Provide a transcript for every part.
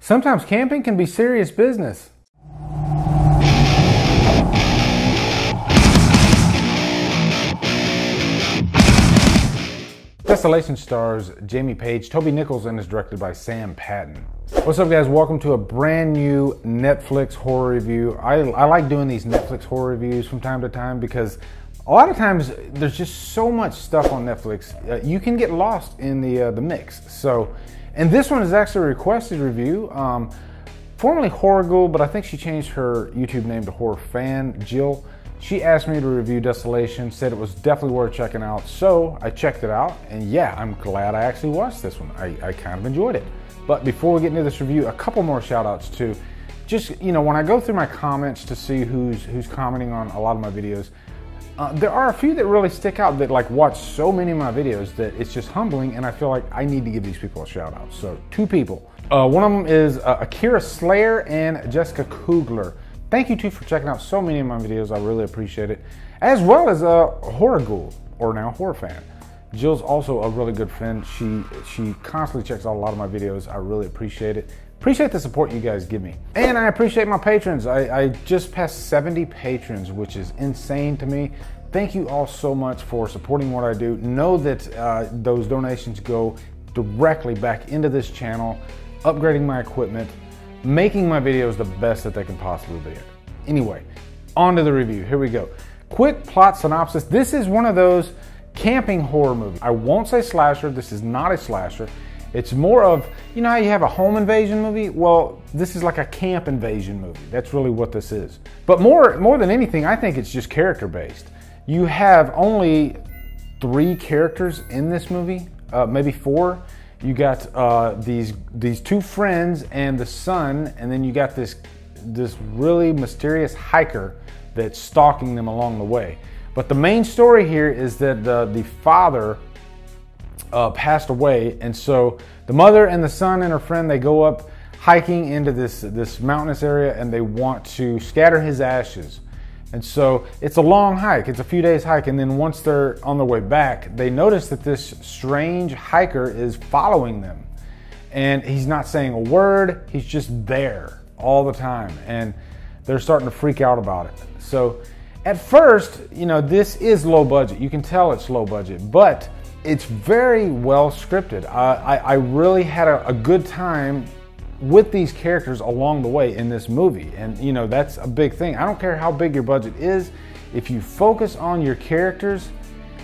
Sometimes camping can be serious business. Desolation stars Jamie Page, Toby Nichols, and is directed by Sam Patton. What's up, guys? Welcome to a brand new Netflix horror review. I like doing these Netflix horror reviews from time to time because a lot of times there's just so much stuff on Netflix. You can get lost in the mix. So, and this one is actually a requested review. Formerly Horror Ghoul, but I think she changed her YouTube name to Horror Fan, Jill. She asked me to review Desolation, said it was definitely worth checking out, so I checked it out, and yeah, I'm glad I actually watched this one. I kind of enjoyed it. But before we get into this review, a couple more shout outs too. Just, you know, when I go through my comments to see who's commenting on a lot of my videos, there are a few that really stick out that like watch so many of my videos that it's just humbling, and I feel like I need to give these people a shout out. So, two people. One of them is Akira Slayer and Jessica Kugler. Thank you two for checking out so many of my videos. I really appreciate it. As well as Horror Ghoul, or now Horror Fan. Jill's also a really good friend. She constantly checks out a lot of my videos. I really appreciate it. Appreciate the support you guys give me. And I appreciate my patrons. I just passed 70 patrons, which is insane to me. Thank you all so much for supporting what I do. Know that those donations go directly back into this channel, upgrading my equipment, making my videos the best that they can possibly be. Anyway, on to the review. Here we go. Quick plot synopsis. This is one of those camping horror movies. I won't say slasher. This is not a slasher. It's more of, you know how you have a home invasion movie? Well, this is like a camp invasion movie. That's really what this is. But more than anything, I think it's just character based. You have only 3 characters in this movie, maybe 4. You got these 2 friends and the son, and then you got this really mysterious hiker that's stalking them along the way. But the main story here is that the father passed away, and so the mother and the son and her friend, they go up hiking into this mountainous area, and they want to scatter his ashes. And so it's a long hike. It's a few days hike, and then once they're on their way back, they notice that this strange hiker is following them. And he's not saying a word. He's just there all the time, and they're starting to freak out about it. So at first, you know, this is low budget. You can tell it's low budget, but it's very well scripted. I really had a good time with these characters along the way in this movie, and you know, that's a big thing. I don't care how big your budget is. If you focus on your characters,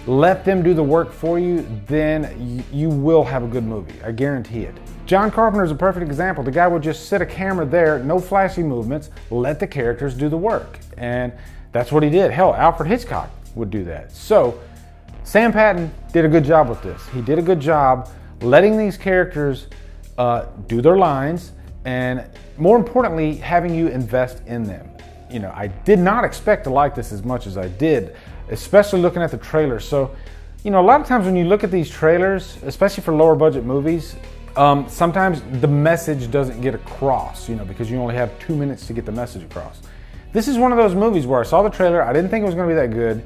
let them do the work for you, then you will have a good movie. I guarantee it. John Carpenter is a perfect example. The guy would just sit a camera there, no flashy movements, let the characters do the work, and that's what he did. Hell, Alfred Hitchcock would do that. So Sam Patton did a good job with this. He did a good job letting these characters do their lines, and more importantly, having you invest in them. You know, I did not expect to like this as much as I did, especially looking at the trailer. So, you know, a lot of times when you look at these trailers, especially for lower budget movies, sometimes the message doesn't get across, you know, because you only have 2 minutes to get the message across. This is one of those movies where I saw the trailer, I didn't think it was going to be that good,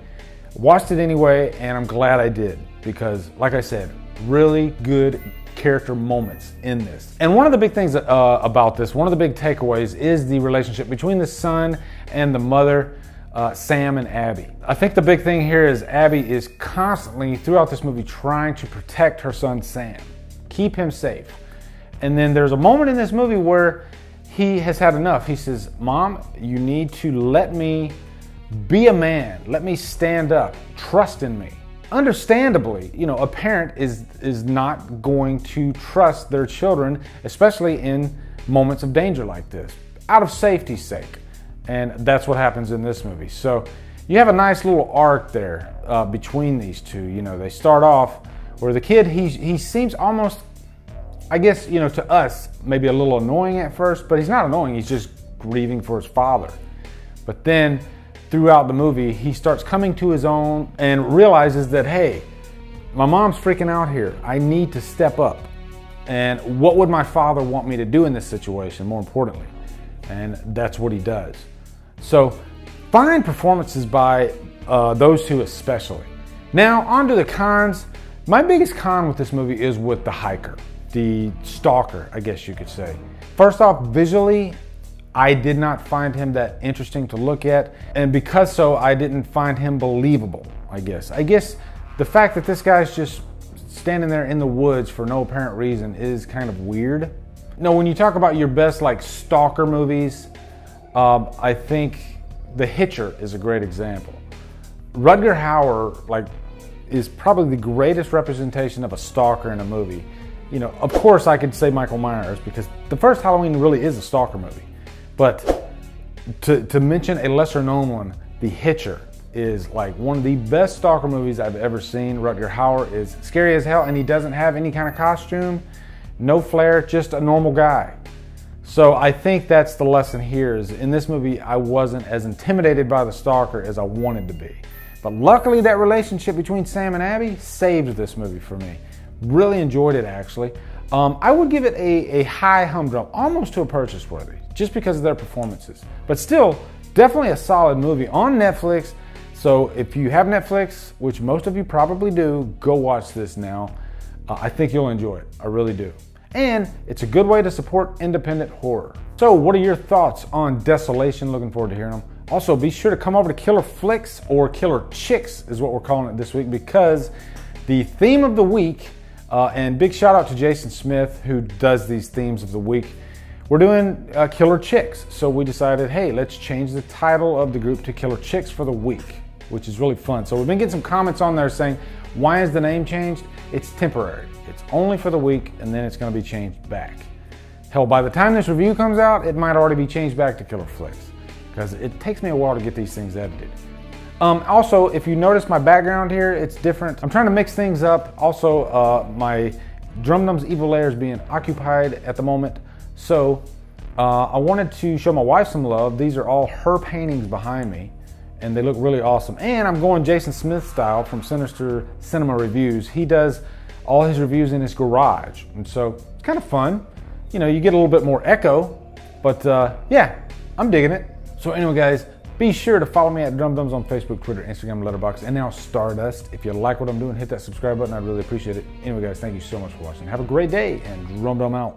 watched it anyway, and I'm glad I did, because like I said, really good character moments in this. And one of the big things about this, one of the big takeaways, is the relationship between the son and the mother, Sam and Abby. I think the big thing here is Abby is constantly throughout this movie trying to protect her son Sam, keep him safe. And then there's a moment in this movie where he has had enough. He says, "Mom, you need to let me be a man. Let me stand up. Trust in me." Understandably, you know, a parent is not going to trust their children, especially in moments of danger like this, out of safety's sake. And that's what happens in this movie. So you have a nice little arc there between these two. You know, they start off where the kid, he seems almost, I guess, you know, to us, maybe a little annoying at first, but he's not annoying. He's just grieving for his father. But then throughout the movie, he starts coming to his own and realizes that, hey, my mom's freaking out here. I need to step up. And what would my father want me to do in this situation, more importantly? And that's what he does. So, fine performances by those two especially. Now, on to the cons. My biggest con with this movie is with the hiker. the stalker, I guess you could say. First off, visually, I did not find him that interesting to look at, and because so, I didn't find him believable, I guess. I guess the fact that this guy's just standing there in the woods for no apparent reason is kind of weird. No, when you talk about your best like stalker movies, I think The Hitcher is a great example. Rutger Hauer like is probably the greatest representation of a stalker in a movie. You know, of course I could say Michael Myers because the first Halloween really is a stalker movie. But to mention a lesser known one, The Hitcher is like one of the best stalker movies I've ever seen. Rutger Hauer is scary as hell, and he doesn't have any kind of costume, no flair, just a normal guy. So I think that's the lesson here, is in this movie I wasn't as intimidated by the stalker as I wanted to be. But luckily that relationship between Sam and Abby saved this movie for me. Really enjoyed it actually. I would give it a high humdrum, almost to a purchase worthy, just because of their performances. But still, definitely a solid movie on Netflix. So if you have Netflix, which most of you probably do, go watch this now. I think you'll enjoy it, I really do. And it's a good way to support independent horror. So what are your thoughts on Desolation? Looking forward to hearing them. Also, be sure to come over to Killer Flicks, or Killer Chicks is what we're calling it this week, because the theme of the week, and big shout out to Jason Smith who does these themes of the week. We're doing Killer Chicks, so we decided, hey, let's change the title of the group to Killer Chicks for the week, which is really fun. So we've been getting some comments on there saying, why is the name changed? It's temporary. It's only for the week, and then it's going to be changed back. Hell, by the time this review comes out, it might already be changed back to Killer Flicks, because it takes me a while to get these things edited. Also, if you notice my background here, it's different. I'm trying to mix things up. Also, my Drumdums Evil Lair is being occupied at the moment. So I wanted to show my wife some love. These are all her paintings behind me, and they look really awesome. And I'm going Jason Smith style from Sinister Cinema Reviews. He does all his reviews in his garage, and so it's kind of fun. You know, you get a little bit more echo, but yeah, I'm digging it. So anyway, guys, be sure to follow me at Drumdums on Facebook, Twitter, Instagram, Letterboxd, and now Stardust. If you like what I'm doing, hit that subscribe button. I'd really appreciate it. Anyway, guys, thank you so much for watching. Have a great day, and Drumdum out.